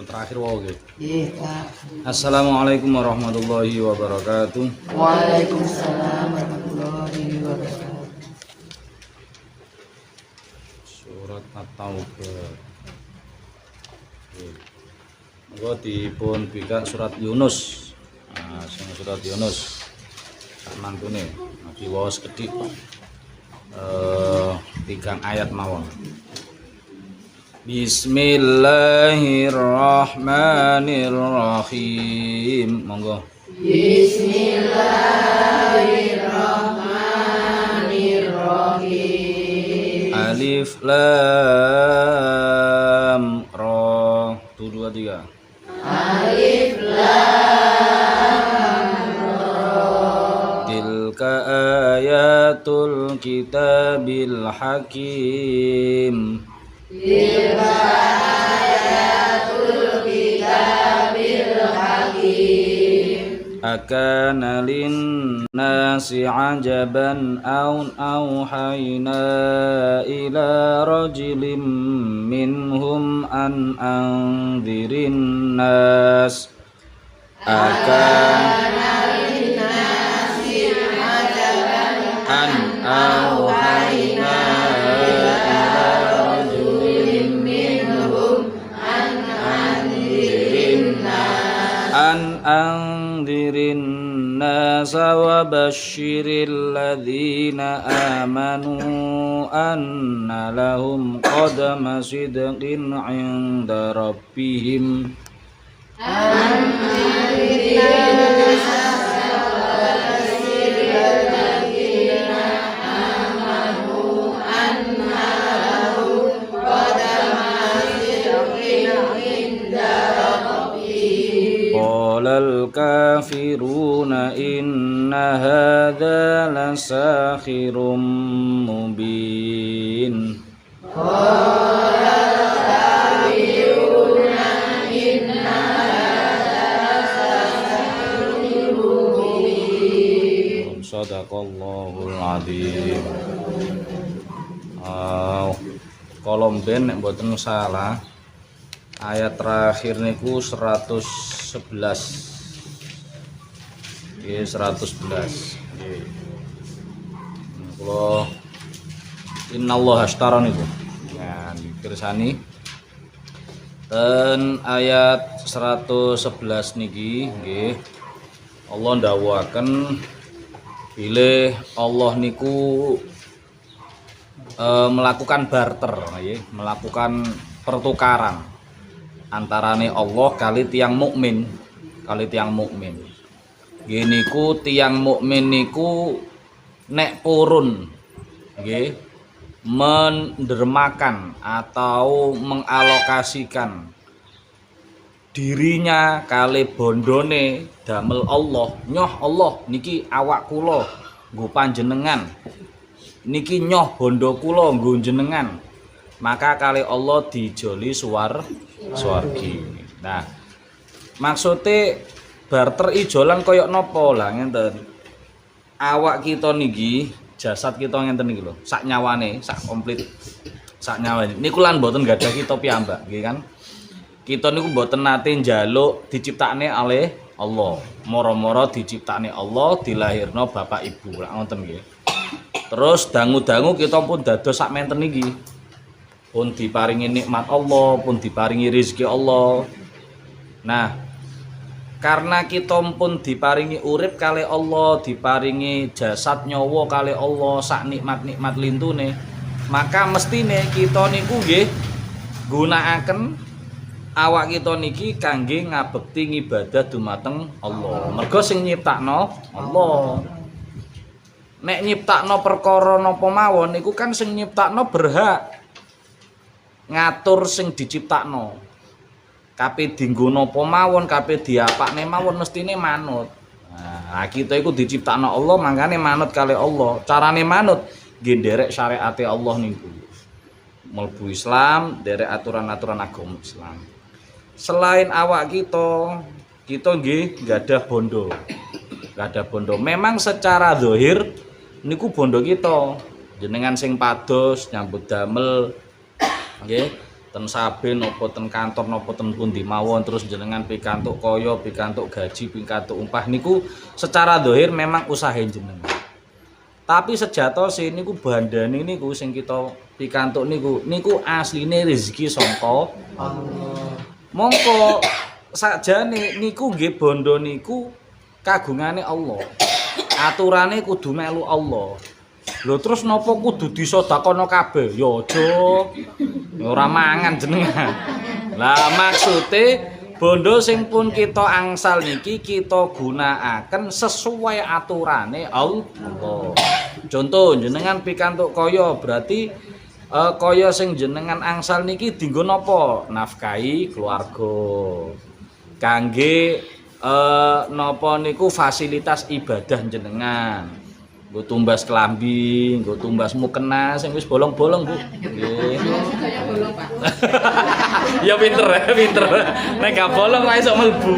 Terakhir wae nggih. Assalamualaikum warahmatullahi wabarakatuh. Waalaikumsalam warahmatullahi wabarakatuh. Surat At-Taubah. Monggo dipun bika surat Yunus. Nah, sing surat Yunus. Sak mantune nabi waos kedhik. 3 ayat mawon. Bismillahirrahmanirrahim. Monggo. Bismillahirrahmanirrahim. Alif lam ra. 1 2 3. Alif lam ra. Tilka ayatul kitabil hakim. Tilka ayatul kitabil hakim. Akana linnasi ajaban auhayna ila rajulin minhum an anzirin nas. Akana linnasi ajaban an auhayna anzirin nasa wa basyiril ladzina amanu anna lahum qadama sidqin 'inda rabbihim. Qalal kafiruna inna hadza lasakhirun mubin. Qalal kafiruna inna hadza lasakhirun mubin. Shadaqallahul adzim. Kolom ben nek mboten salah ayat terakhir niku 111. Nggih 111. Nggih. Kula innallaha ashtara niku. Nah, dipirsani ten ayat 111 niki nggih. Allah ndawuhaken bilih Allah niku melakukan barter nggih, melakukan pertukaran antarane Allah kali tiang mukmin, Gini ku tiang mukmin niku nek purun nggih mendermakan atau mengalokasikan dirinya kali bondone damel Allah, nyoh Allah niki awak kula nggo panjenengan, niki nyoh bondo kula nggo jenengan, maka kali Allah dijoli swargi. Nah, maksudnya barter ijolan koyok nopo lah ngenten. Awak kita niki, jasad kita ngenten niki lho, sak nyawane, sak komplit, sak nyawane. Niku lan mboten gadah kita piyambak, nggih kan? Kita niku mboten nate njaluk diciptakne oleh Allah. Moro-moro diciptakne Allah, dilahirno bapak ibu, lak ngoten nggih. Terus dangu-dangu kita pun dados sak menten niki. Pun diparingi nikmat Allah, pun diparingi rezeki Allah. Nah, karena kita pun diparingi urip kali Allah, diparingi jasad nyawa kali Allah, sak nikmat-nikmat lintune, maka mestine kita niku nggih gunakaken awak kita niki kangge ngabekti ngibadah dumateng Allah. Mergo sing nyiptakno Allah. Nek nyiptakno perkara napa mawon niku kan sing nyiptakno berhak ngatur sing diciptakno. Kabeh dienggo napa mawon, kabeh diapakne mawon mestine manut. Nah, kita iku diciptakno Allah, mangkane manut kali Allah. Carane manut nggih nderek syariate Allah niku. Mlebu Islam, nderek aturan-aturan agama Islam. Selain awak kita nggih gadah bondo. Gadah bondo. Memang secara zahir niku bondo kita. Jenengan sing pados nyambut damel nggih ten Saben napa ten kantor napa ten pundi mawon terus jenengan pikantuk kaya, pikantuk gaji, pikantuk upah niku secara zahir memang usaha jenengan. Tapi sejatose niku bandane niku sing kita pikantuk niku asline rezeki saka Allah. Mongko sakjane niku nggih bondo niku kagungane Allah. Aturane kudu melu Allah. Lho terus napa kudu disedekahno kabeh? Ya aja. Ora mangan jenengan. Lah maksude bondo sing pun kita angsal niki kita gunakaken sesuai aturane Allah. Contoh jenengan pikantuk kaya berarti kaya sing jenengan angsal niki dienggo napa? Nafkahi keluarga. Kangge napa niku fasilitas ibadah jenengan. Nggo tumbas klambi, nggo tumbas mukena sing wis bolong-bolong, Bu. Nggih. Ya pinter. Nek gak bolong wae iso mlebu.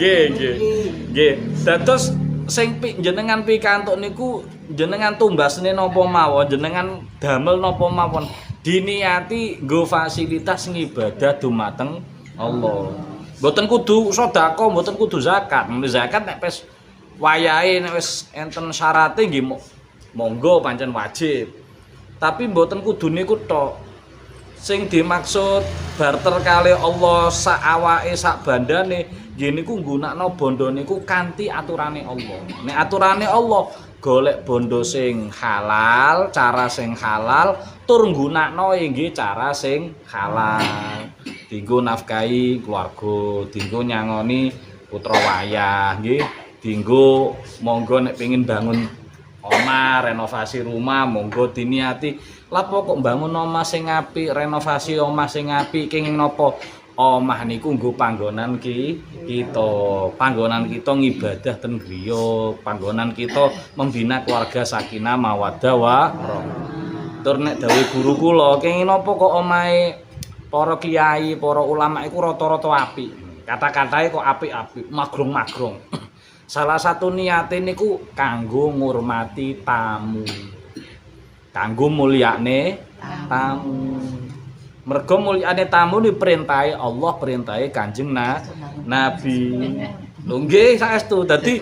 Nggih. Dados sing jenengan pikantuk niku jenengan tumbasne napa mawon, jenengan damel napa mawon, diniati nggo fasilitas ngibadah dumateng Allah. Mboten kudu sedekah, mboten kudu zakat. Zakat nek wis wayahe nek wis enten syarate nggih monggo pancen wajib. Tapi mboten kudu niku tok. Sing dimaksud barter kali Allah sak awake sak bandane nggih niku nggunakno bondo niku kanthi aturane Allah. Nek aturane Allah golek bondo sing halal, cara sing halal, tur nggunakno nggih cara sing halal. Dienggo nafkahi keluarga, dienggo nyangoni putra wayah nggih. Dienggo monggo nek pengin bangun omah, renovasi rumah, monggo diniati. Lah kok bangun omah sing apik, renovasi omah sing apik kenging napa? Omah niku nggo panggonan kita. Panggonan kita ngibadah ten griya, panggonan kita membina keluarga sakinah mawaddah warahmah. Tur nek dawuh guru kula, kenging napa kok omahe para kiai, para ulama iku rata-rata apik. Kata-katae kok apik-apik, magrong-magrong. Salah satu niate niku kanggo ngurmati tamu. Kanggo mulyane tamu. Mergo mulyane tamu diperintahi Allah, perintahe Kanjeng Nabi. Lho nggih saestu. Dadi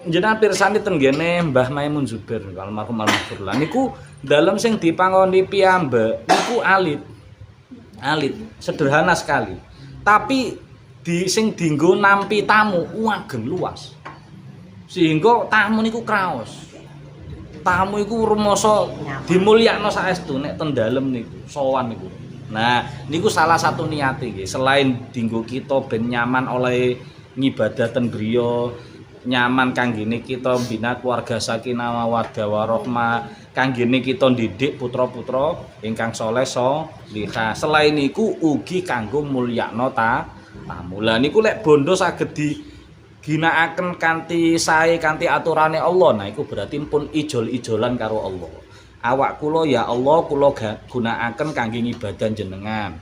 jenengan pirsani ten ngene Mbah Maimun Zubair almarhum almarhum niku dalem sing dipangoni piyambak niku alit. Sederhana sekali. Tapi sing dienggo nampi tamu ageng luas. Sehingga tamu niku kraos. Tamu iku rumasa dimulyakno saestu nek ten dalem niku sowan niku. Nah, niku salah satu niate nggih. Selain dienggo kita ben nyaman oleh ngibadah ten griya, nyaman kanggene kita bina keluarga sakinah mawaddah warahmah, kanggene kita ndidik putra-putra ingkang saleh salihah. Selain niku ugi kanggo mulyakno tamu. Lah niku lek bondo saged diginakaken kanthi sae kanthi aturane Allah. Nah iku berarti pun ijol-ijolan karo Allah. Awak kula ya Allah kula gunakaken kangge ngibadah jenengan.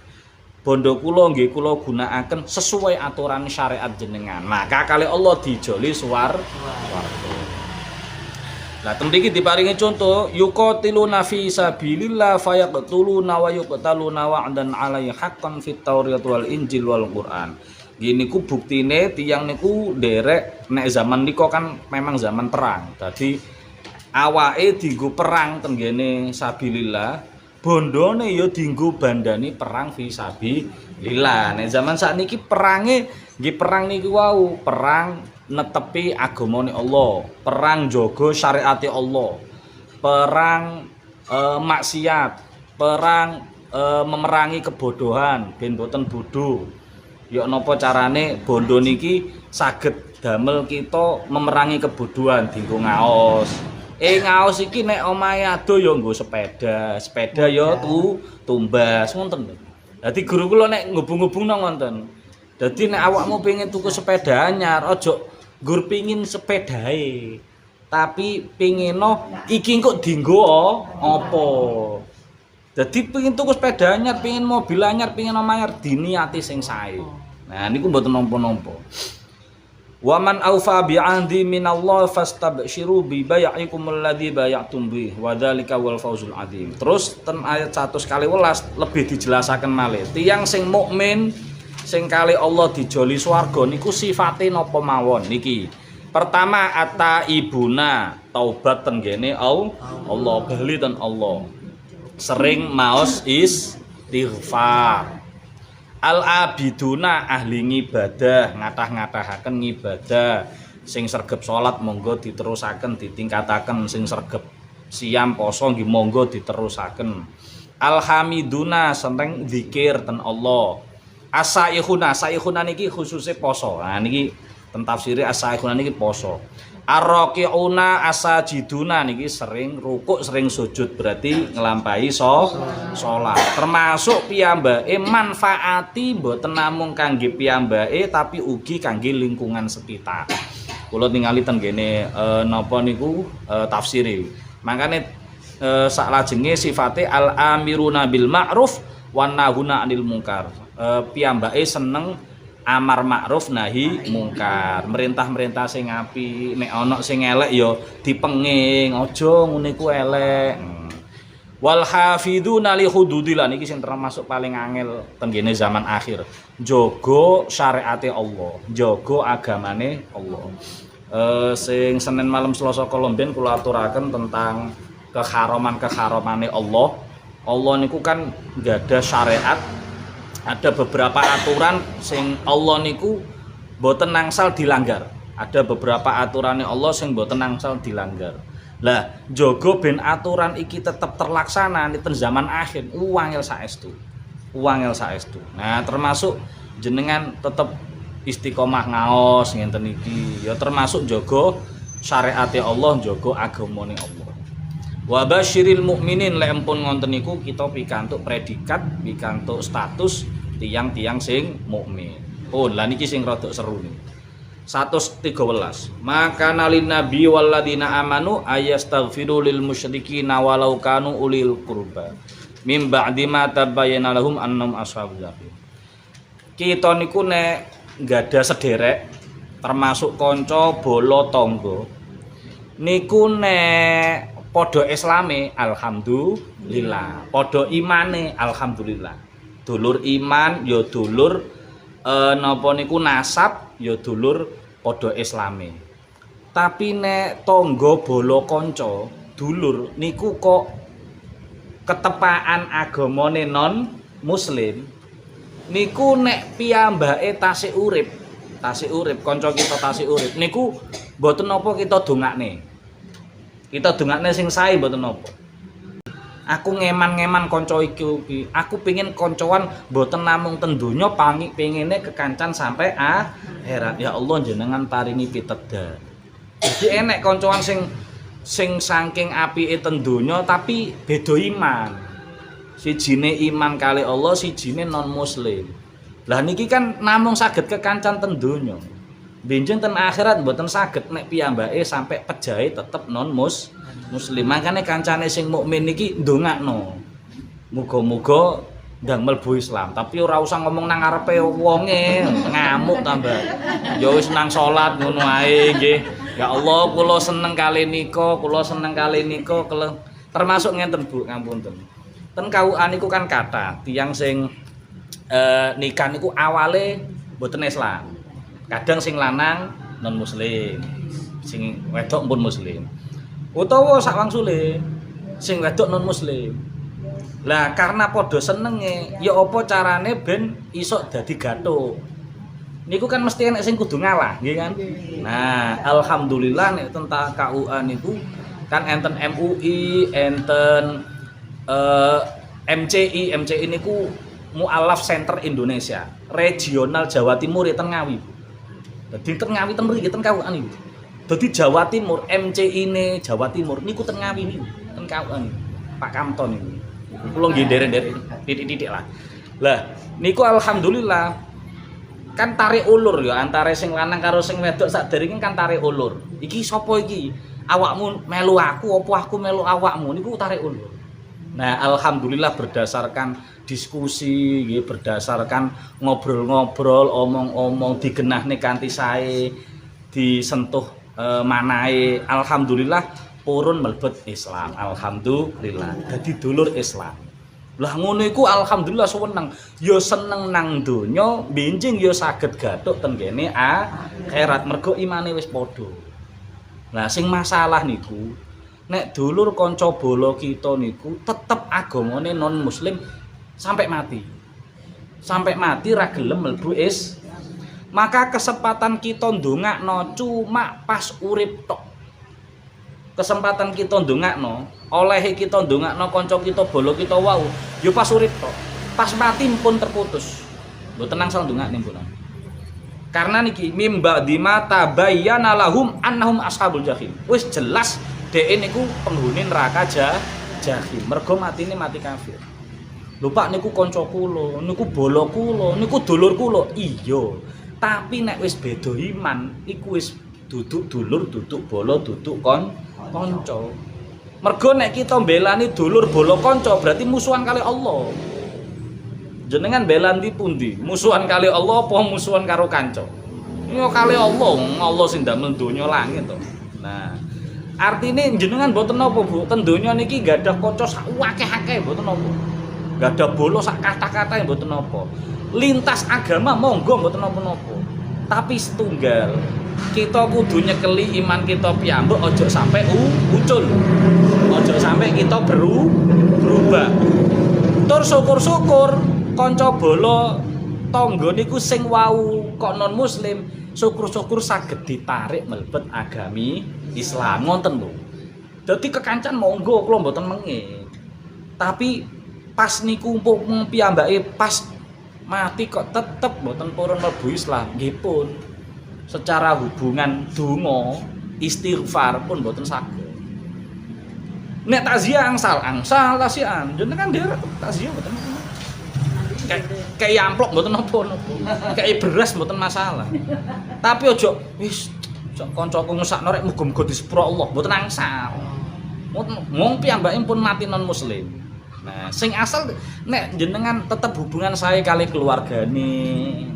Bondo kula nggih kula gunakaken sesuai aturan syariat jenengan. Maka kali Allah dijoli swarga. Lah temriki diparingi contoh yuqatiluna fi sabilillah fayaqtuluna wa yuqtaluna wa'dan 'alaihi haqqan fit Taurat wal Injil wal Quran. Gini ku buktine tiyang niku nderek nek zaman nika kan memang zaman perang. Dadi awake dienggo perang ten ngene sabilillah, bondone ya dienggo bandani perang fi sabilillah. Nek zaman sakniki perange nggih perang niku wau, perang netepi agamane Allah, perang jaga syariate Allah, perang maksiat, perang memerangi kebodohan ben boten bodoh. Ya napa carane bondo niki saged damel kita memerangi kebodohan dienggo ngaos. Ngaos iki nek omahe ado ya nggo sepeda, sepeda ya tumbas ngoten. Dadi guru kula nek ngubung-ngubungno ngoten. Dadi nek awakmu pengen tuku sepeda anyar aja gur pingin sepedae, tapi pingino iki kok dienggo apa. Dadi pingin tuku sepeda anyar, pingin mobil anyar, pingin omah anyar diniati sing sae. Nah niku mboten nampa-nampa. Wa man aufa bi 'ahdi minallah fastabshiru bi bai'ikum alladzi bay'tum bih wa dzalika wal fawzul 'adzim. Terus ten ayat 111 lebih dijelasaken malih. Tiyang sing mukmin sing kali Allah dijoli swarga niku sifate napa mawon niki. Pertama ata ibuna taubat ten gene Allah bali ten Allah. Sering maos istighfar. Al-abiduna ahli ngibadah, ngatah-ngatahaken ngibadah. Sing sregep salat monggo diterusaken ditingkataken, sing sregep siam poso nggih monggo diterusaken. Alhamiduna seneng zikir ten Allah. As-saihuna niki khususe poso. Nah niki ten tafsire as-saihuna niki poso. Ar-raqiuna asajiduna niki sering rukuk sering sujud berarti nglampahi salat. Termasuk piyambake manfaati mboten namung kangge piyambake tapi ugi kangge lingkungan sekitar. Kula ningali ten gene napa niku tafsire. Makane saklajenge sifate al-amiruna bil ma'ruf wan nahuna 'anil munkar. Piyambake seneng amar ma'ruf nahi mungkar, merintah-merintah sing apik, nek ana sing elek ya dipenging, aja ngene ku elek. Wal hafiduna li hududillah niki sing termasuk paling angel tenggene zaman akhir. Jaga syariate Allah, jaga agamane Allah. Sing Senin malam Selasa Kolomben kula aturaken tentang keharaman-keharamane Allah. Allah niku kan gadah syariat. Ada beberapa aturan sing Allah niku mboten nangsal dilanggar. Ada beberapa aturannya Allah sing mboten nangsal dilanggar. Lah, jaga ben aturan iki tetep terlaksana ten zaman akhir wangel saestu. Wangel saestu. Nah, termasuk jenengan tetep istiqomah ngaos ngenten iki. Ya termasuk jaga syariate Allah, jaga agamane Allah. Wa basyiril mukminin lek empun ngonten niku kita pikantuk predikat, pikantuk status tiang-tiang sing mukmin. Oh, lah niki sing rada seru nih. 113. Maka nalin nabi walladzina amanu ayastaghfiru lil musyrikina walau kanu ulil qurba mim ba'di ma tabayyana lahum annahum ashabul jahim. Kita niku nek gadah sederek termasuk kanca bolo tangga niku nek padha islame alhamdulillah, padha imane alhamdulillah. Dulur iman ya dulur napa niku nasab ya dulur padha islame. Tapi nek tangga bala kanca dulur niku kok ketepaan agamane non muslim niku nek piyambake tasih urip kanca kita tasih urip niku mboten napa kita dongakne. Kita dongakne sing sae mboten napa. Aku ngeman-ngeman kanca iki. Aku pengin kancoan mboten namung ten donya pengine kekancan sampai akhirat. Ya Allah jenengan paringi pitedah. Jadi enek kancoan sing saking apike ten donya tapi beda iman. Sijine iman kali Allah, sijine non muslim. Lah niki kan namung saged kekancan ten donya. Benjing ten akhirat mboten saged nek piyambake sampai pejahe tetep non muslim. Makane kancane sing mukmin niki ndongakno. Muga-muga ndang mlebu Islam, tapi ora usah ngomong nang ngarepe wonge, ngamuk tambah. Ya wis nang salat ngono ae nggih. Ya Allah, kula seneng kali nika, termasuk ngenten Bu, ngapunten. Ten KUA niku kan kathah tiyang sing nikah niku awale mboten Islam. Kadang sing lanang non muslim, sing wedok pun muslim. Utawa sak wangsule sing wedok non muslim. Lah karena padha senenge, ya apa carane ben iso dadi gathuk. Niku kan mesti enek sing kudu ngalah, nggih kan? Nah, alhamdulillah nek tentang KUA niku kan enten MUI, enten MCI niku Mu'alaf Center Indonesia, regional Jawa Timur ten Ngawi. Dadi ten Ngawi ten mriki ten KUA niku. Dadi Jawa Timur, MCI-ne Jawa Timur niku ten Ngawi niku, ten KUA niku. Pak Kamto niku. Kula nggih derek-derek titik-titik lah. Lah niku alhamdulillah kan tarik ulur ya antara sing lanang karo sing wedok sakderenge kan tarik ulur. Iki sapa iki? Awakmu melu aku apa aku melu awakmu niku tarik ulur. Nah, alhamdulillah berdasarkan diskusi nggih, berdasarkan ngobrol-ngobrol, omong-omong digenahne kanthi sae. disentuh manahe alhamdulillah purun mlebet Islam. Alhamdulillah dadi dulur Islam. Lah ngono iku alhamdulillah seneng. Ya seneng nang donya, benjing ya saged gathuk teng kene akhirat mergo imane wis padha. Lah sing masalah niku nek dulur kanca bala kita niku tetep agamane non muslim sampai mati. Sampai mati ra gelem mlebu maka kesempatan kita ndongakno cuma pas urip tok. Kesempatan kita ndongakno, olehe kita ndongakno kanca kita bala kita wau, ya pas urip tok. Pas mati pun terputus. Mboten nangsal ndongakne pun. Karena niki mimba di mata bayyana lahum annahum ashabul jahim. Wis jelas dhek niku penghuni neraka jahim. Mergo matine mati kafir. Lho Pak niku kanca kula, niku bala kula, niku dulur kula. Iya. Tapi nek wis beda iman, iku wis duduk dulur, duduk bala, duduk kanca. Mergo nek kita mbelani dulur bala kanca berarti musuhan kali Allah. Jenengan belan di pundi? Musuhan kali Allah apa musuhan karo kanca? Ya kali Allah, Allah sing ndamel donya langit to. Nah, artine jenengan mboten napa Bu, ten donya niki gadah kanca sak akeh-akeh mboten napa. Gadah bolo sak kata-kata mboten napa. Lintas agama monggo mboten napa-napa. Tapi setunggal kita kudu nyekeli iman kita piyambak aja sampai ucul. Aja sampai kita berubah. Tur syukur-syukur kanca bala tangga niku sing wau kok non muslim, syukur-syukur saged ditarik mlebet agami Islam ngoten lho. Dadi kekancan monggo kula mboten mengke. Tapi pas niku piyambake pas mati kok tetep mboten purun mlebu Islam, nggih pun. Secara hubungan donga, istighfar pun mboten saged. Nek takziah angsal tasian, jenengan derek takziah mboten. Kayak amplop mboten napa-napa. Kayak beras mboten masalah. Tapi ojo wis kancaku ngesakno rek muga-muga disepuro Allah, mboten angsal. Wong piyambake pun mati non muslim. Nah, sing asal nek jenengan tetep hubungan saya kali keluargane,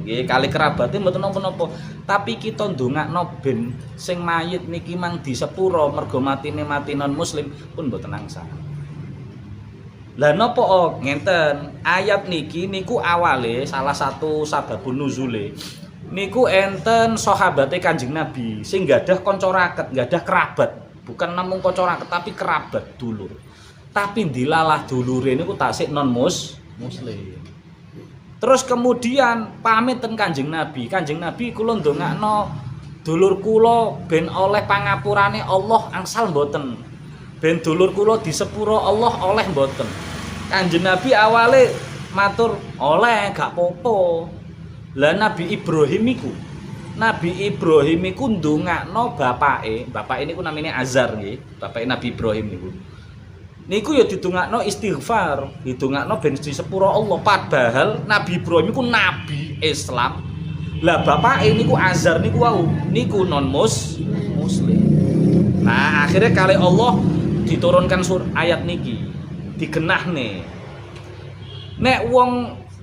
nggih, kali kerabate mboten napa-napa. Tapi kita ndongakno ben sing mayit niki mang disepuro mergo matine mati non muslim pun mboten angsal. Lah napa ngenten ayat niki niku awale salah satu sababun nuzule niku enten sahabate Kanjeng Nabi sing gadah kanca raket, gadah kerabat, bukan namung kanca raket tapi kerabat dulur. Tapi dilalah dulure niku tasik non muslim. Terus kemudian pamit ten Kanjeng Nabi. Kanjeng Nabi kula ndongakno dulur kula ben oleh pangapurane Allah angsal mboten. Ben dulur kula disepuro Allah oleh mboten. Kanjeng Nabi awale matur oleh gak popo. Lah Nabi Ibrahim iku ndongakno bapake niku namine Azar nggih, bapake Nabi Ibrahim niku. Niku ya didongakno istighfar, didongakno ben disepuro Allah. Padahal Nabi Ibrahim iku nabi Islam. Lah bapake niku Azar niku wau, niku non muslim. Nah, akhirnya kali Allah diturunkan ayat niki, digenahne.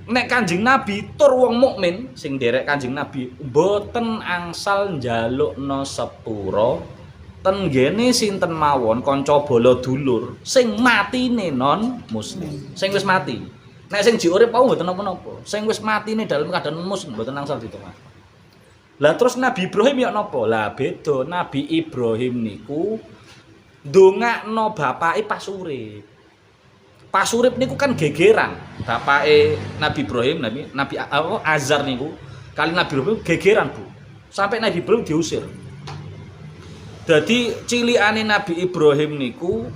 Nek Kanjeng Nabi tur wong mukmin sing derek Kanjeng Nabi mboten angsal njalukna sepura ten ngene sinten mawon kanca bala dulur sing matine non muslim. Sing wis mati. Nek sing diurip wau mboten napa-napa. Sing wis matine dalam keadaan muslim mboten angsal ditolak. Lah terus Nabi Ibrahim ya napa? Lah beda. Nabi Ibrahim niku ndongakno bapake pas urip. Pas urip niku kan gegeran. Bapake Nabi Ibrahim, Nabi Azar niku kali Nabi Ibrahim gegeran, Bu. Sampai Nabi Ibrahim diusir. Dadi cilikane Nabi Ibrahim niku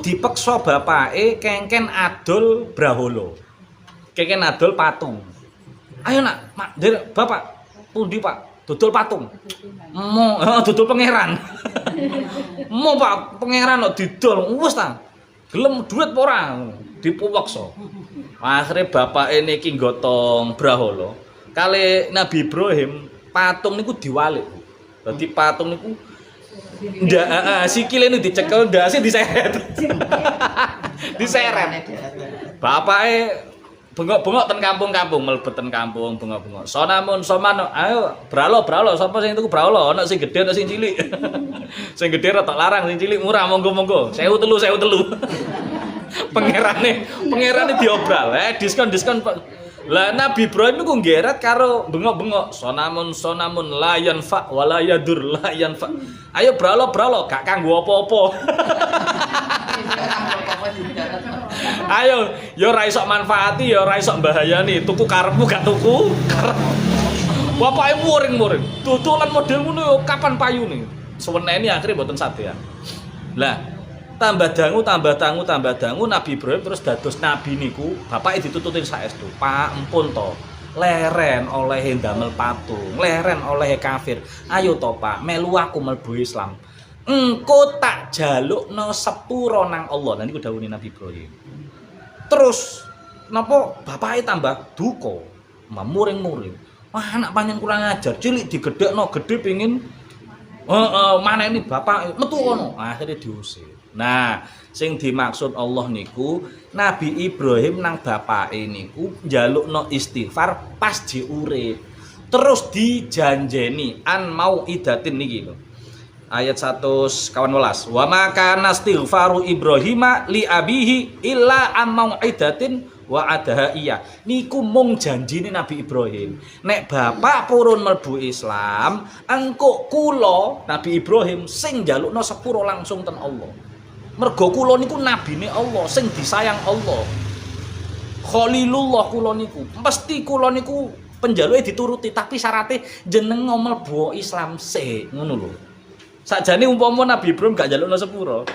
dipeksa bapake kengken adol brahala. Kengken adol patung. Ayo nak, Mak, Bapak, pundi Pak? Dodol patung. Dodol pangeran. Pak, pangeran kok didol. Wis ta. Gelem duit apa ora? Dipaksa. Akhire bapake niki gotong brahala. Kali Nabi Ibrahim patung niku diwalik. Dadi patung niku sikile niku dicekel, ndase diseret. Diseret. Bapake bengok-bengok ten kampung-kampung, mlebet ten kampung, bengok-bengok. Sonamun soman, ayo bralo sapa sing tuku bralo, ana sing gedhe ana sing cilik. Sing gedhe rada larang, sing cilik murah, monggo-monggo. 1.000 Pangerane diobral, diskon. Lah Nabi Ibrahim iku nggeret karo bengok-bengok. Sonamun la yanfa wala yadur la yanfa. Ayo bralo, gak kanggo apa-apa. Ayo, ya ora iso manfaati, ya ora iso mbahayani. Tuku karepmu gak tuku. Bapake muring-muring. Dodolan model ngono yo kapan payune? Suweneni akhire mboten sadean. Lah, tambah dangu Nabi Ibrahim terus dados nabi niku, bapake ditututin saestu. Pak, empun to. Leren oleh ndamel patung, leren oleh kafir. Ayo to, Pak, melu aku mlebu Islam. Engko tak jalukno sepuro nang Allah. Nah niku dawuhe Nabi Ibrahim. Terus napa bapake tambah duka, muring-muring. Wah, anak panjen kurang ajar, cilik digedhekno, gedhe pengin maneni bapak metu kono. Akhire diusir. Nah, sing dimaksud Allah niku Nabi Ibrahim nang bapake niku njalukno istighfar pas diurip. Terus dijanjeni an mau idatin niki lho. Ayat 118. Wa maka nastighfaru Ibrahima li abihi illa am mau'idatin wa adaha iya. Niku mung janjine Nabi Ibrahim. Nek bapak purun mlebu Islam, engko kula Nabi Ibrahim sing njalukno sepuro langsung ten Allah. Mergo kula niku nabine Allah, sing disayang Allah. Khalilullah kula niku. Mesti kula niku penjaluke dituruti, tapi syaratnya jeneng mlebu Islam sik, ngono lho. Sakjane umpama Nabi Ibrahim gak njalukno sepuro.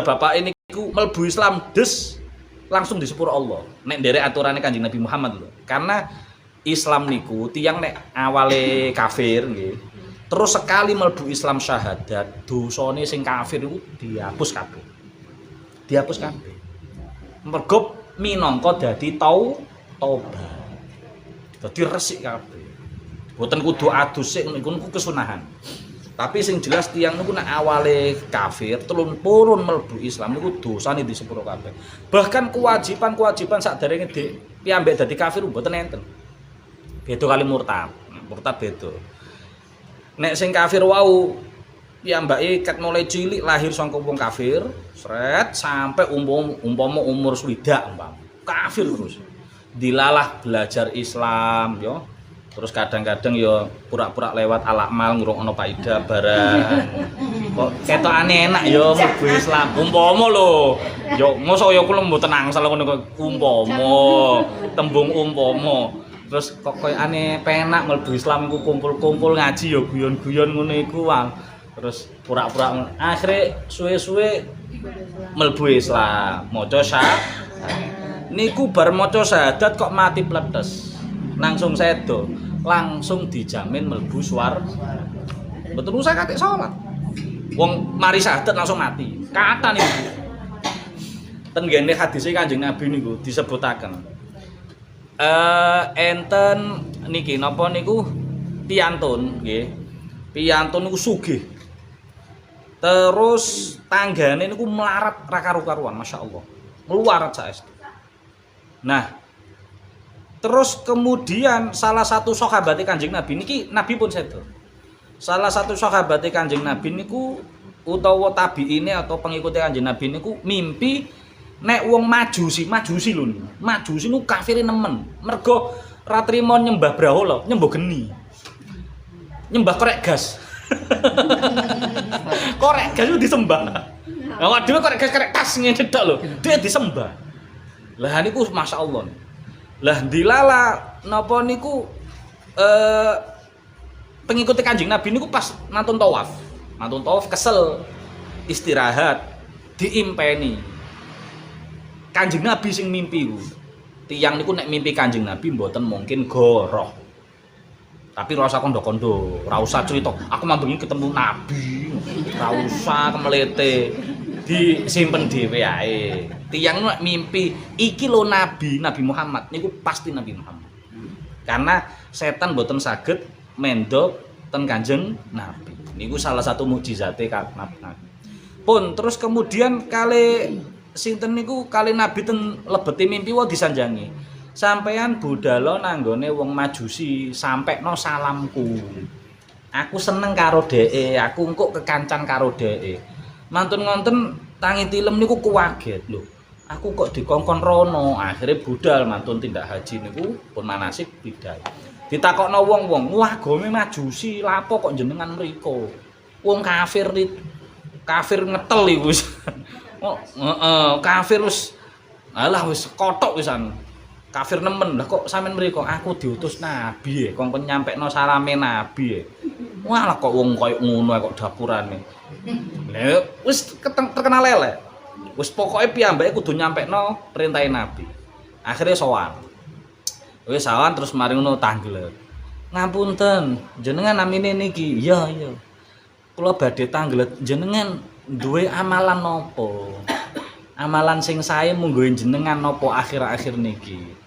Bapak ini ku mlebu Islam des langsung disepuro Allah. Nek nderek aturane Kanjeng Nabi Muhammad lho. Karena Islam niku tiyang nek awale kafir nggih. Terus sekali mlebu Islam syahadat, dosane sing kafir niku dihapus kabeh. Dihapus kabeh. Mergo minangka dadi taubat. Dadi resik kabeh. Boten kudu adus sik niku kesunahan. Tapi sing jelas tiyang niku nek awale kafir telun purun mlebu Islam niku dosane disepuro kabeh. Bahkan kewajiban sakderenge piyambak dadi kafir mboten enten. Beda kali murtad. Murtad beda. Nek sing kafir wau piyambake ket mulai cilik lahir saka wong kafir, sret sampai umpama umur swidak kafir terus. Dilalah belajar Islam yo. Terus kadang-kadang ya pura-pura lewat Al-Akmal ngurungno faedah barang. Kok ketokane enak ya mlebu Islam. Umpama lho. Ya mosok ya kula mboten angsal ngono kok umpama, tembung umpama. Terus kok koyane penak mlebu Islam iku kumpul-kumpul ngaji ya guyon-guyon ngono iku wae. Terus pura-pura akhire suwe-suwe mlebu Islam. Maca niku bar maca syahadat kok mati pletes. Langsung sedo, langsung dijamin mlebu swarga. Betul usah katik salat. Wong mari syahadat langsung mati. Kata niku. Ten ngene hadise Kanjeng Nabi niku disebutaken. Enten niki napa niku piyantun nggih. Piyantun niku sugih. Terus tanggane niku melarat ra karu-karuan, masyaallah. Meluarat saestu. Nah, terus kemudian salah satu sahabat Kanjeng Nabi niki Nabi pun sedo. Salah satu sahabat Kanjeng Nabi niku utawa tabiine atau pengikut Kanjeng Nabi niku mimpi nek wong majusi lho niku. Majusi niku kafire nemen. Mergo ra trimo nyembah brahala, nyembah geni. Nyembah korek gas. Korek gas itu disembah. Lah waduh korek gas ngene tok lho. Dia disembah. Lah niku masyaallah. Lah dilala napa niku pengikut Kanjeng Nabi niku pas mantun tawaf. Mantun tawaf kesel istirahat diimpeni. Kanjeng Nabi sing mimpi ku. Tiyang niku nek mimpi Kanjeng Nabi mboten mungkin goroh. Tapi ora usah kondo-kondo, ora usah cerita aku mambengi ketemu Nabi. Ora usah kemelete. Disimpen dhewe ae. Tiyang nek mimpi iki lho Nabi Muhammad niku pasti Nabi Muhammad. Karena setan mboten saged mendok ten Kanjeng Nabi. Niku salah satu mukjizate Nabi. Pun terus kemudian kali sinten niku kali Nabi ten lebeti mimpi wae disanjangi. Sampeyan budhal nanggone wong Majusi sampekno salamku. Aku seneng karo dheke, aku engko kekancan karo dheke. Mantun ngonten tangi tilem niku kuwaget lho. Aku kok dikongkon rono, akhirnya budal mantun tindak haji niku pun manasik bidal. Ditakokno wong-wong, wah agame Majusi, lapo kok jenengan mriko? Wong kafir ngetel iku wis. Oh, kafir wis alah wis kotok wisan. Kafir nemen. Lah kok sampean mriko? Aku diutus Nabi kongkon nyampekno salame Nabi. Wah lah kok wong koyo ngono kok dapurane. Lah wis terkenal elek. Wis pokoke piyambake kudu nyampekno perintah Nabi. Akhire sowan. Wis sowan terus mari ngono tanglet. Ngapunten, jenengan namine niki. Iya, iya. Kula badhe tanglet jenengan duwe amalan napa? Amalan sing sae munggo jenengan napa akhir-akhir niki?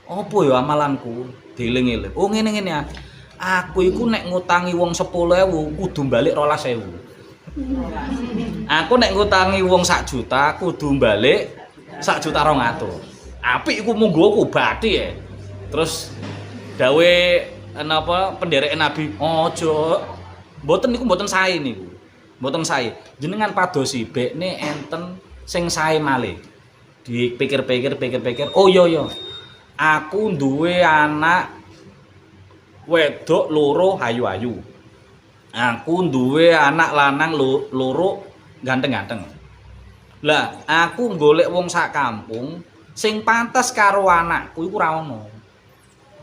Apa ya amalanku? Dieling-eling. Oh ngene-ngene ya. Aku iku nek ngutangi wong 10.000 kudu balik 12.000. Aku nek ngutangi wong 1 juta kudu balik 1.200.000. Apik iku munggo aku bathi ya. Terus dawe napa penderek Nabi, ojo. Mboten niku mboten sae niku. Mboten sae. Jenengan padosi bekne enten sing sae malih. Dipikir-pikir. Oh iya. Aku duwe anak wedok loro ayu-ayu. Aku duwe anak lanang loro ganteng-ganteng. Lah, aku golek wong sak kampung sing pantes karo anakku iku ra ono.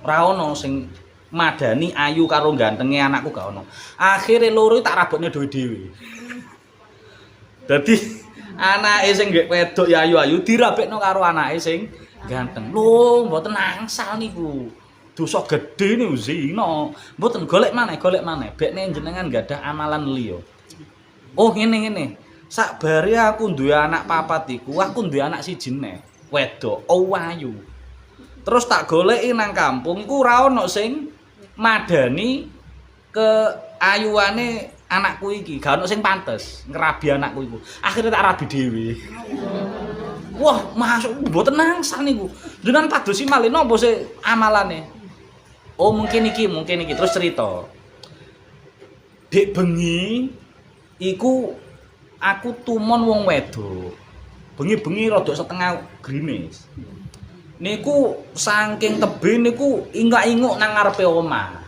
Ra ono sing madani ayu karo gantenge anakku gak ono. Akhire loro tak rabokne dhewe-dhewe. Dadi anake sing nggih wedok ya ayu-ayu dirabekno karo anake sing ganteng. Lho, mboten angsal niku. Dosa gedhe niku zina. Mboten golek maneh. Bekne jenengan gadah amalan liya. Oh, ngene. Sakbare aku duwe anak papat iku, aku duwe anak siji neh, wedok, ayu. Terus tak goleki nang kampung iku ora ono sing madani keayuane anakku iki. Gak ono sing pantes ngrabi anakku iku. Akhire tak rabi dhewe. Wah, masuk mboten nangsal niku. Jenengan padosi malih napa sih amalane? Oh, mungkin iki terus cerita. Dek bengi iku aku tumon wong wedok. Bengi-bengi rada setengah grimis. Niku saking tebe niku ingak-inguk nang ngarepe omah.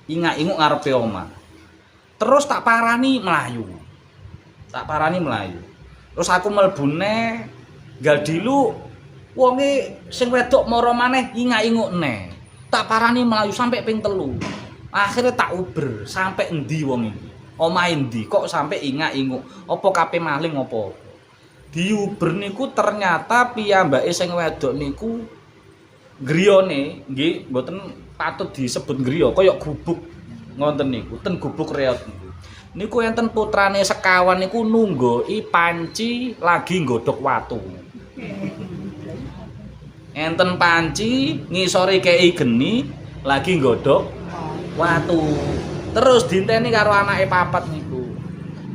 Ingak-inguk ngarepe omah. Terus tak parani mlayu. Terus aku mlebune gal dilu wonge sing wedok mara maneh ingak-inguk neh. Tak parani mlayu sampai ping 3. Akhirnya tak uber sampai endi wong iki. Omahe endi kok sampai ingak-inguk. Apa kape maling apa? Diuber niku ternyata piyambake sing wedok niku griyane nggih mboten patut disebut griya kaya gubuk ngonten niku ten gubuk reot niku enten putrane sekawan niku nunggoki panci lagi nggodhog watu. Enten panci ngisore kei geni lagi nggodhog watu. Terus dinteni karo anake papat niku.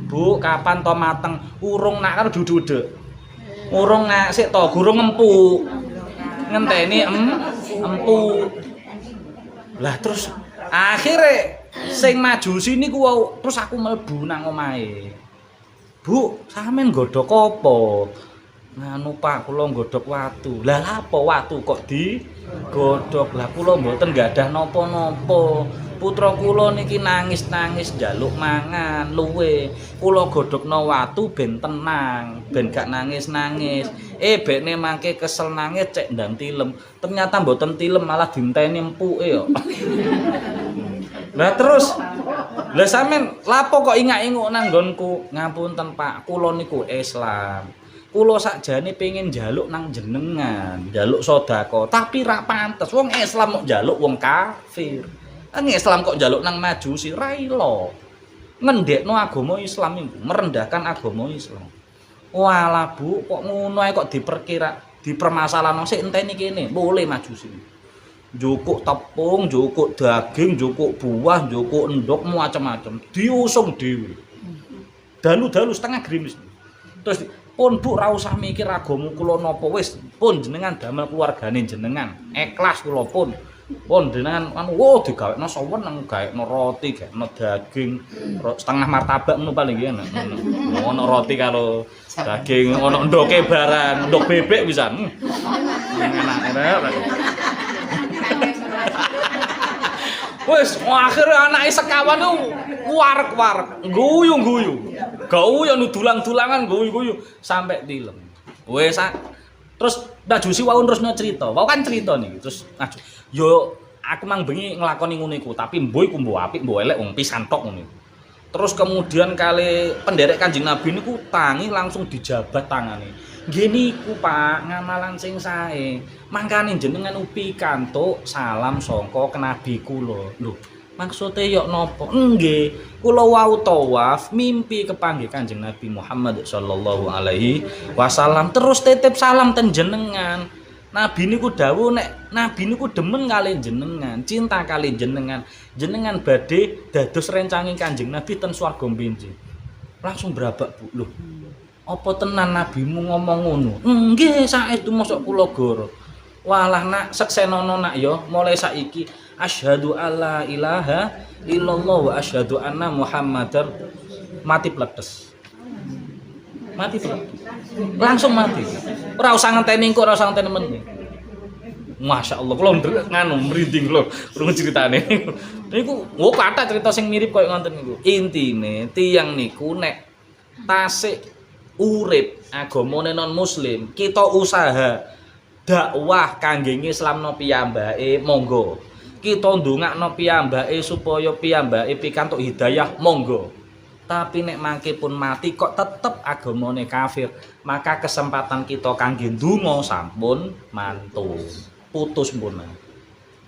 Bu, kapan to mateng? Urung nak karo duduk. Urung nak sik to, gurung empuk. Ngenteni empuk. Lah terus akhire sing Majusi niku terus aku mlebu nang omahe. Bu, sampean nggodhog apa? Nganu Pak, kula nggodhog watu. Lah apa watu kok digodhog? Lah kula mboten gadah napa-napa. Putra kula niki nangis-nangis njaluk mangan luwe. Kula godhogno watu ben tenang, ben gak nangis-nangis. Bekne mangke kesel nangis cek ndang tilem. Ternyata mboten tilem malah dinteni empuke yo. Lah terus lah sampean lapo kok ingak-inguk nang nggonku? Ngapunten Pak, kula niku Islam. Kula sakjane pengin njaluk nang jenengan, njaluk sedekah, tapi ra pantes. Wong Islam kok njaluk wong kafir. Nang Islam kok njaluk nang Majusi ra ilo. Ngendhekno agama Islam iku, merendahkan agama Islam. Walah Bu, kok ngono ae kok dipermasalahno sik enteni kene, boleh Majusi. Njukuk tepung, njukuk daging, njukuk buah, njukuk endhog macam-macam, diusung dhewe. Dalu-dalu setengah grimis. Terus Pun Bu ra usah mikir agama kula napa wis pun jenengan damel keluargane jenengan. Ikhlas kula pun. Pun jenengan anu digawekno saweneng, gawekno roti, gawekno daging, setengah martabak ngono paling nggih enak. Ono roti karo daging, ono endoke barang, endok bebek pisan. Enak-enak. Wis akhirnya anake sekawan ku warek-warek, guyu-guyu. Guyu nudulang-dulangan guyu-guyu sampai tilem. Wis terus Mbak Jusi wau terusno cerita. Wau kan cerita nih. Terus yo aku mang bengi nglakoni ngono iku, tapi mbuh iku mbuh apik mbuh elek wong pisan tok ngono. Terus kemudian kali penderek Kanjeng Nabi niku tangi langsung dijabat tangane. Nggih niku Pak, ngamalan sing sae. Mangkane jenengan upi kantuk salam sangka Nabi kula. Lho, maksude yok napa? Nggih, kula wau tawaf mimpi kepanggih Kanjeng Nabi Muhammad sallallahu alaihi wasallam terus titip salam ten jenengan. Nabi niku dawuh nek Nabi niku demen kali jenengan, cinta kali jenengan. Jenengan badhe dados rencanging Kanjeng Nabi ten swarga benjing. Langsung berabak Bu. Lho, apa tenan nabimu ngomong ngono? Nggih, saestu mosok kula goro. Walah nak seksenono nak ya, mulai saiki asyhadu alla ilaha illallah wa asyhadu anna muhammadar mati pletes. Mati pletes. Langsung mati. Ora usah ngenteni engko, ora usah ngenteni meneh. Masya Allah, kula nganu merinding lho krungu critane. Niku kathah cerita sing mirip koyo ngoten niku. Intine tiyang niku nek tasik urip agamane non muslim, kita usaha dakwah kangge Islamno piyambake monggo. Kita ndongakno piyambake supaya piyambake pikantuk hidayah monggo. Tapi nek mangke pun mati kok tetep agamane kafir, maka kesempatan kita kangge ndonga sampun mantul. Putus pun.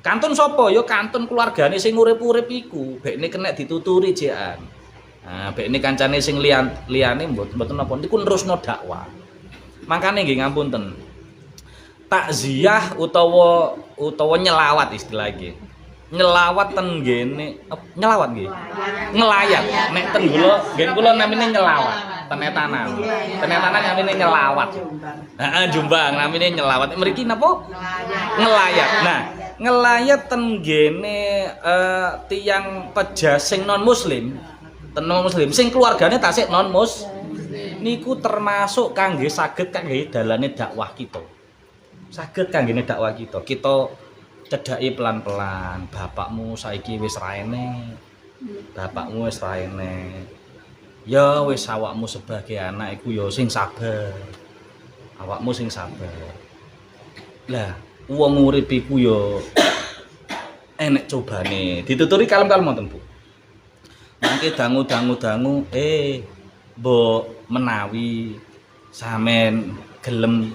Kantun sapa? Ya kantun keluargane sing urip-urip iku, bekne kena dituturi jekan. Nah, bek ini kancane sing liyane mboten napa niku nerusno dakwah. Makane nggih ngapunten. Takziah utawa nyelawat istilah iki. Nyelawat ten ngene nyelawat nggih. Ngelayat. Nek ten kula namine nyelawat. Tenetanan. Tenetanan namine nyelawat. Heeh, Jombang namine nyelawat. Mriki napa? Ngelayat. Nah, ngelayat ten ngene tiyang pejas sing non muslim. Non muslim sing keluargane tasik non mus niku termasuk kangge saged kangge dalane dakwah kita. Saged kangge dakwah kita. Kita cedhaki pelan-pelan. Bapakmu saiki wis ra eneh. Bapakmu wis ra eneh. Ya wis awakmu sebagai anak iku ya sing sabar. Awakmu sing sabar. Lah, wong urip iku ya enek cobane. Dituturi kalem-kalem wonten Bu. Mangke dangu mbok menawi sampean gelem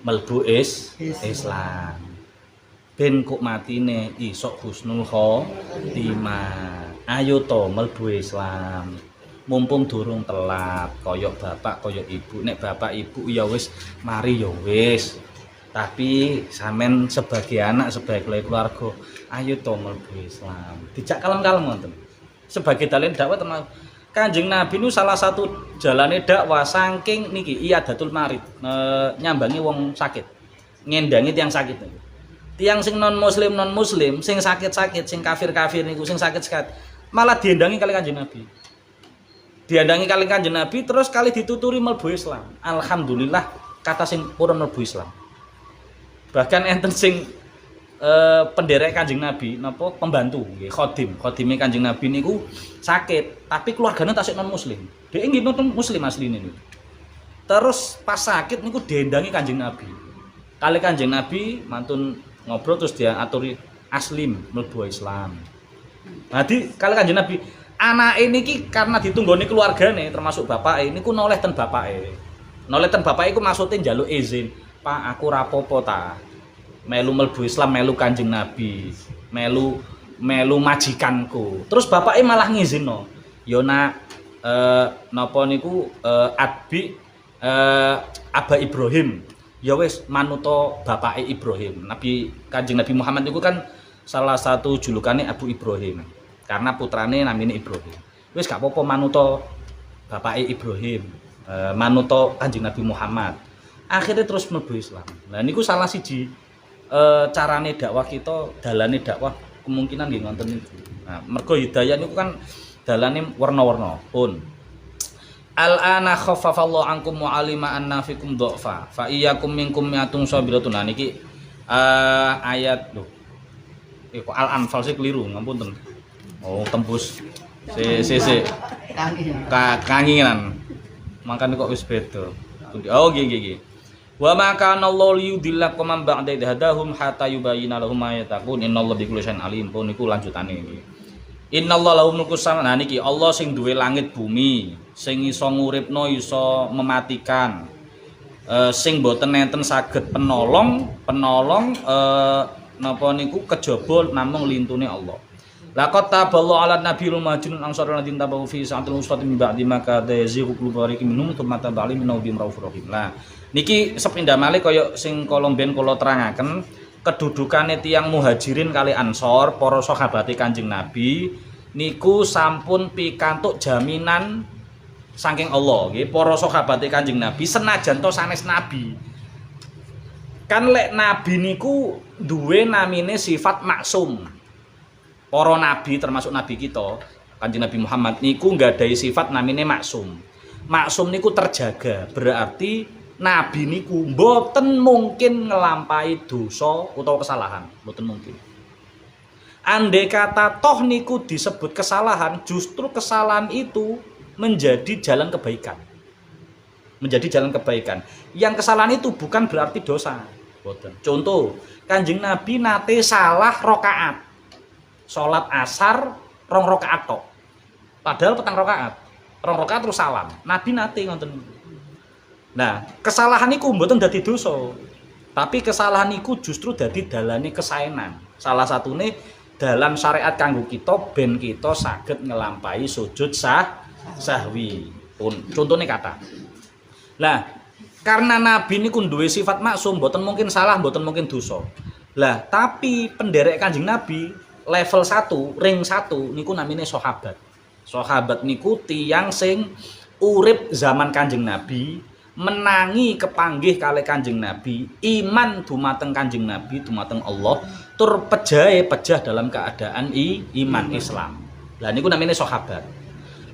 mlebu Islam. Ben kok matine isok husnul khotimah. Ayo to mlebu Islam. Mumpung durung telat kaya bapak kaya ibu. Nek bapak ibu ya wis mari ya wis. Tapi sampean sebagai anak sebagai keluarga, ayo to mlebu Islam. Dijak kalem-kalem wonten. Sebagai dalil dakwah termasuk Kanjeng Nabi nu salah satu jalane dakwah saking niki iyadatul marid, nyambangi wong sakit, ngendangi tiang sakit niku. Tiang sing non muslim sing sakit-sakit sing kafir niku sing sakit malah diendangi kali Kanjeng Nabi. Diendangi kali Kanjeng Nabi terus kali dituturi mlebu Islam. Alhamdulillah kata sing purun mlebu Islam. Bahkan enten sing penderek Kanjeng Nabi napa pembantu nggih khadime Kanjeng Nabi niku sakit tapi keluarganya tasik non muslim. Dhek nggih non muslim asline niku. Terus pas sakit niku diendangi Kanjeng Nabi. Kali Kanjeng Nabi mantun ngobrol terus dia aturi aslim mlebu Islam. Jadi kali Kanjeng Nabi anake niki karena ditunggoni keluargane termasuk bapake niku noleh ten bapake. Noleh ten bapake iku maksude njaluk izin. Pak aku rapopo ta. Melu mlebu Islam, melu Kanjeng Nabi, melu majikanku. Terus bapake malah ngizinno. Ya nak napa niku Aba Ibrahim. Ya wis manuta bapake Ibrahim. Kanjeng Nabi Muhammad niku kan salah satu julukane Abu Ibrahim. Karena putrane namine Ibrahim. Wis gak apa-apa manuta bapake Ibrahim. manuto Kanjeng Nabi Muhammad. Akhirnya terus mlebu Islam. Lah niku salah siji carane dakwah kita, dalane dakwah kemungkinan nggih ngoten niku. Nah, mergo hidayah niku kan dalane warna-warna. Pun Al-ana khaffafallahu ankum wa alima anna fikum dha'fa fa iyyakum minkum mi'atun sabiratun. Nah niki ayat lho. Kok Al-Anfal sih keliru, ngapunten. Oh, tembus. Si. Kanginan. Makane kok wis beda. Oh, nggih. Wa ma kana Allahu liyudhillakum man ba'da hadahum hatta yubayyana lahum ma yattaqun innallaha bikulli syai'in alim. Pun niku lanjutane iki. Innallaha lahu mulku samawati. Nah niki Allah sing duwe langit bumi, sing iso nguripno iso mematikan. Sing boten nenten saged penolong napa niku kejaba namung lintune Allah. Laqad taballahu 'ala nabiyil muhajirin ansarul ladzina tabahu fi sa'atil usrati min ba'di ma kada yazighu qulubu fariqin minhum tsumma taba 'alaihim innahu bihim raufur rahim. Lah niki sepindah malih kaya sing kala mben kula terangaken kedudukane tiyang muhajirin kali ansor para sahabate Kanjeng Nabi niku sampun pikantuk jaminan saking Allah nggih para sahabate Kanjeng Nabi senajan to sanes nabi. Kan lek nabi niku duwe namine sifat maksum. Para nabi termasuk nabi kita Kanjeng Nabi Muhammad niku nggadahi sifat namine maksum. Maksum niku terjaga, berarti nabi niku mboten mungkin ngelampahi dosa utawa kesalahan, mboten mungkin. Andai kata toh niku disebut kesalahan, justru kesalahan itu menjadi jalan kebaikan. Menjadi jalan kebaikan. Yang kesalahan itu bukan berarti dosa. Mboten. Contoh, Kanjeng Nabi nate salah rakaat. Salat asar 2 rakaat tok. Padahal 4 rakaat. 2 rakaat terus salam. Nabi nate ngoten. Nah, kesalahan iku mboten dadi dosa. Tapi kesalahan iku justru dadi dalane kesaenan. Salah satune dalam syariat kanggo kita ben kita saged ngelampahi sujud sahwi. Pun contone kata. Lah, karena Nabi niku duwe sifat maksum, mboten mungkin salah, mboten mungkin dosa. Lah, tapi penderek Kanjeng Nabi level 1, ring 1 niku namine sahabat. Sahabat niku tiyang sing urip zaman Kanjeng Nabi, menangi kepanggih kali Kanjeng Nabi, iman dumateng Kanjeng Nabi, dumateng Allah, tur pejah dalam keadaan iman Islam. Lah niku namine sahabat.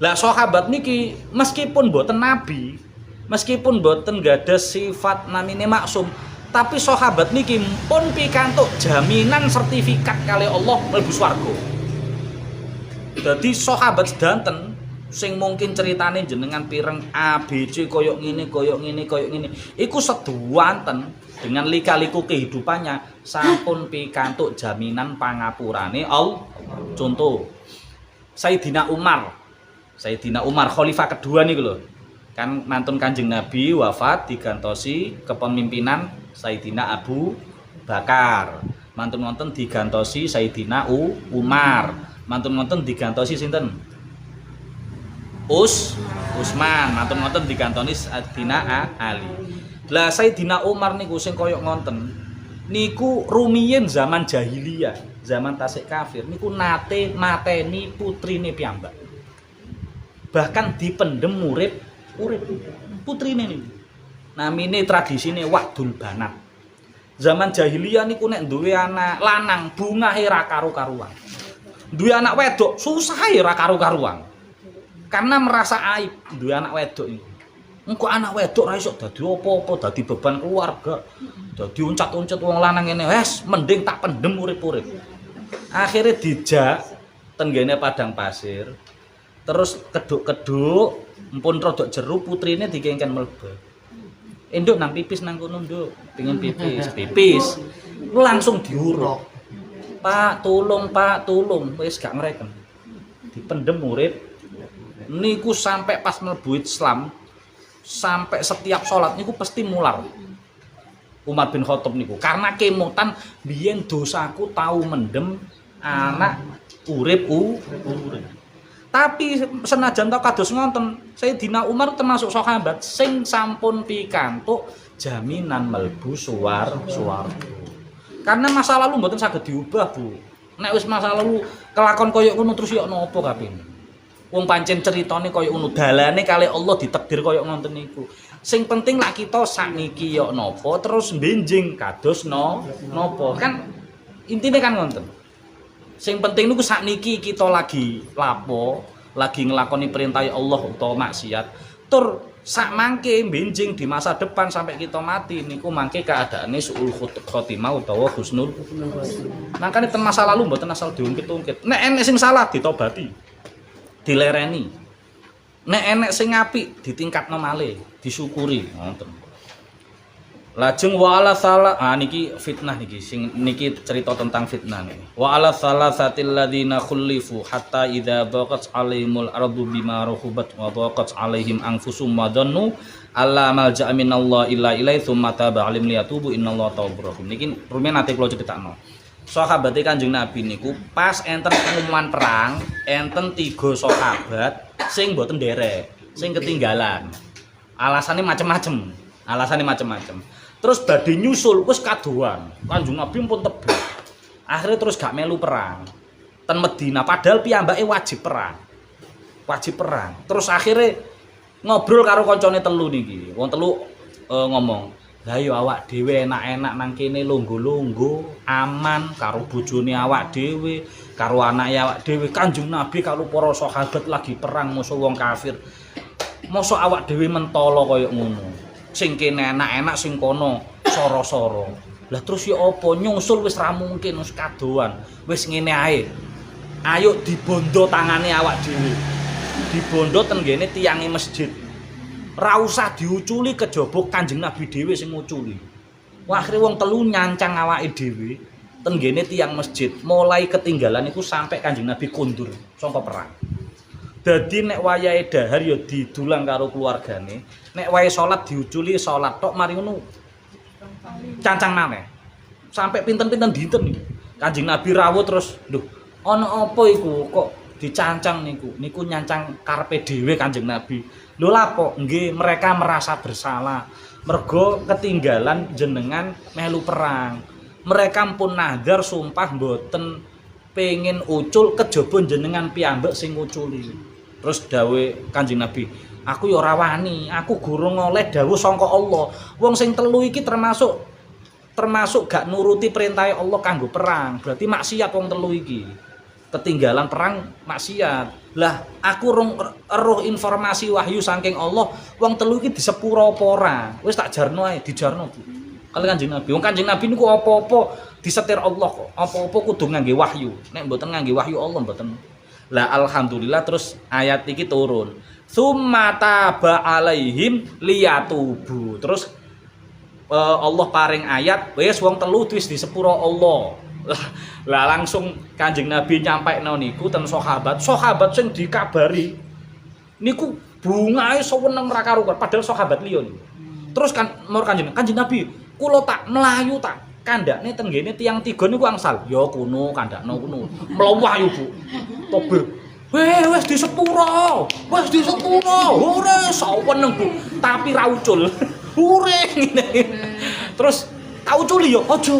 Lah sahabat niki meskipun boten nabi, meskipun boten gadah sifat namine maksum, tapi sahabat niki pun pikantuk jaminan sertifikat kali Allah mlebu swarga. Dadi sahabat sedanten sing mungkin ceritane jenengan pireng ABC koyok ngene iku seduwanten dengan lika-liku kehidupannya sampun pikantuk jaminan pangapurane Allah. Contoh Sayyidina Umar khalifah kedua niku lho. Kan mantun Kanjeng Nabi wafat digantosi kepemimpinan Sayyidina Abu Bakar. Mantun wonten digantosi Sayyidina Umar. Mantun wonten digantosi sinten? Usman. Mantun wonten digantoni Sayyidina Ali. Lah Sayyidina Umar niku sing koyok ngonten. Niku rumiyin zaman jahiliyah, zaman tasik kafir niku nate mateni putrine piyambak. Bahkan dipendem urip putrine niku. Namine tradisine Wa'dul Banat. Zaman jahiliyah niku nek duwe anak lanang bungahe ra karu-karuan. Duwe anak wedok susahe ra karu-karuan. Karena merasa aib duwe anak wedok niku. Engko anak wedok ra iso dadi apa-apa, dadi beban keluarga. Dadi uncat-uncat wong lanang ngene, wes mending tak pendem urip-urip. Akhire dijak tenggene padang pasir. Terus keduk-keduk mpun rodok jeru putrine dikengken mlebet. Enduk nang pipis nang kono, Nduk. Pengen pipis. Langsung diuruk. Pak, tolong, wis gak ngreken. Dipendem urip. Niku sampai pas mlebu Islam, sampai setiap sholat niku pasti mular. Umar bin Khattab niku karena kemutan biyen dosaku tahu mendem anak urip. Tapi senajan tak kados ngonten, Sayyidina Umar termasuk sahabat sing sampun pikantuk jaminan mlebu swarga. Karena masa lalu mboten saged diubah, Bu. Nek wis masa lalu kelakon koyo ngono terus yo napa kaping. Wong pancen ceritane kaya ngono, dalane kali Allah ditakdir kaya ngoten niku. Sing penting lak kita sakniki yo napa terus benjing kados napa. Kan intine kan ngoten. Sing penting niku sakniki kita lagi lapo, lagi ngelakoni perintah Allah utawa maksiat. Tur sak mangke benjing di masa depan sampai kita mati niku mangke keadaane suul khotimah utawa husnul. Makane ten masa lalu mboten asal diungkit-ungkit. Nek enek sing salah ditobati, dilereni. Nek enek sing apik ditingkatno malih, disyukuri ngoten. Lajeng wa ala salah niki fitnah niki sing niki cerita tentang fitnah niki. Wa ala salasatil ladzina khulifu hatta idza baqat alaihimul ardu bima rahubat wa baqat alaihim anfusum wa dhannu alla malja'a minallah illa ilaihi tsumma taba alim liyatubu innallaha tawwabur rahim. Niki rumiyin nate kula critakno. Sahabate Kanjeng Nabi niku pas enten pengumuman perang, enten 3 sahabat sing mboten nderek, sing ketinggalan. Alasannya macem-macem. Terus badhe nyusul wis kadoan. Kanjeng Nabi pun tebel. Akhirnya terus gak melu perang. Ten Madinah padahal piyambake wajib perang. Terus akhirnya ngobrol karo koncone telu niki. Wong telu ngomong, "Lah yo awak dhewe enak-enak nang kene longgo-longgo, aman karo bojone awak dhewe, karo anake awak dhewe. Kanjeng Nabi karo para sahabat lagi perang musuh wong kafir. Mosok awak dhewe mentolo kaya ngono. Sing kene enak-enak sing kono soro-soro. Lah terus ya apa nyusul wis ra mungkin wis kadoan. Wis ngene ae. Ayo dibondo tangane awak dhewe. Dibondo ten ngene tiange masjid. Ra usah diuculi kejaba Kanjeng Nabi dhewe sing nguculi. Wah akhire wong telu nyancang awake dhewe ten ngene tiang masjid. Mulai ketinggalan iku sampai Kanjeng Nabi kondur saka perang. Dadi nek wayahe dahar ya didulang karo keluargane, nek wayahe salat diuculi salat tok mari ngono. Cancang maneh. Sampai pinten-pinten dinten iki. Kanjeng Nabi rawuh terus, "Lho, ana apa iku kok dicancang niku?" Niku nyancang karepe dhewe Kanjeng Nabi. "Lho lapo? Nggih, mereka merasa bersalah. Mergo ketinggalan jenengan melu perang. Mereka pun nadar sumpah mboten pengen ucul kejaba jenengan piyambak sing nguculi." Terus dawuh Kanjeng Nabi, "Aku ya ora wani, aku gurung oleh dawuh sangka Allah. Wong sing telu iki termasuk gak nuruti perintah Allah kanggo perang. Berarti maksiat wong telu iki. Ketinggalan perang maksiat. Lah aku roh informasi wahyu saking Allah, wong telu iki disepuro apa ora? Wis tak jarno ae, dijarno, Bu." Kali Kanjeng Nabi. Wong Kanjeng Nabi niku apa-apa disetir Allah kok. Apa-apa kudu ngangge wahyu. Nek mboten ngangge wahyu Allah mboten. Lah alhamdulillah terus ayat iki turun. Tsumma taba alaihim liyatubu. Terus Allah paring ayat, wis wong telu wis disepuro Allah. Lah langsung Kanjeng Nabi nyampaikno niku ten sahabat sing dikabari niku bungae seweneng ra karuan padahal sahabat liya niku. Terus kan mur Kanjeng Nabi, kula tak melayu tak kandakne ten ngene tiyang 3 niku angsal. Ya kuno kandakno kuno. Mlawah yo, Bu. Tobe. Wis disepuro. Ora saweneng, Bu. Tapi ra ucul. Ure ngene. Terus tak uculi yo, aja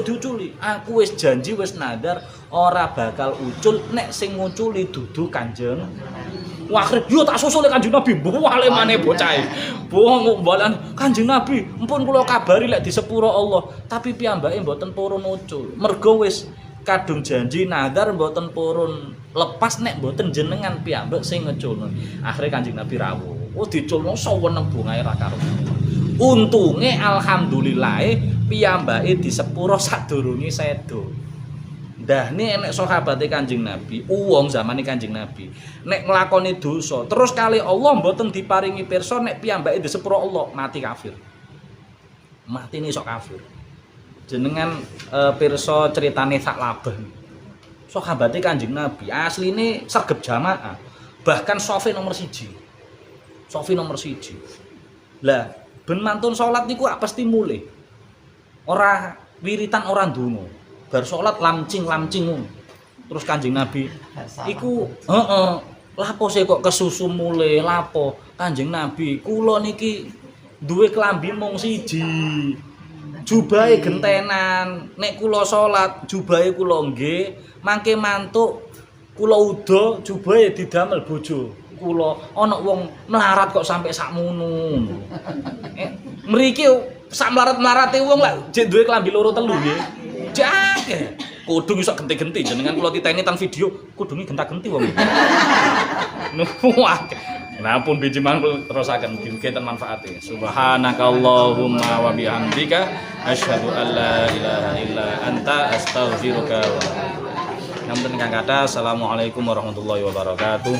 diuculi. Aku wis janji wis nadar ora bakal ucul nek sing nguculi dudu Kanjeng. Wah, yo tak susul Kanjeng Nabi, wale maneh bocahe. Bohong mbalan Kanjeng Nabi, empun kula kabari lek disepuro Allah, tapi piyambake mboten purun ucul. Mergo wis kadung janji nazar mboten purun lepas nek mboten jenengan piyambak sing ngeculno. Akhire Kanjeng Nabi rawuh. Oh diculno saweneng bungae ra karo. Untunge alhamdulillah piyambake disepuro sadurunge sedo. Ndahne enek sahabate Kanjeng Nabi, wong zamane Kanjeng Nabi, nek nglakoni dosa, terus kali Allah mboten diparingi pirsa nek piyambake disepuro Allah, mati kafir. Matine sok kafir. Jenengan pirsa critane Saklabah. Sahabate Kanjeng Nabi, asline sregep jamaah. Bahkan sofi nomor 1. Sofi nomor 1. Lah, ben mantun salat niku pasti mulih. Ora wiritan ora ndonga. Bar salat lamcing ngono. Terus Kanjeng Nabi iku lapo sih kok kesusu mulih lapo? Kanjeng Nabi, kula niki duwe klambi mung 1. Jubahe gentenan. Nek kula salat, jubahe kula nggih mangke mantuk Kula uda jubahe didamel bojo kula. Ana wong melarat kok sampai sakmono. Mriki sak melarat-melarate wong lek jek duwe klambi loro telu nggih. Jake. Kudung iso genti-genti jenengan kula titeni tan video kudunge genta-genti wong. Wah. Nah pun biji mangkul terusaken mugi-mugi ten manfaate. Subhanakallahumma wa bihamdika asyhadu an la ilaha illa anta astaghfiruka wa atubu ilaik. Namun kang kata assalamualaikum warahmatullahi wabarakatuh.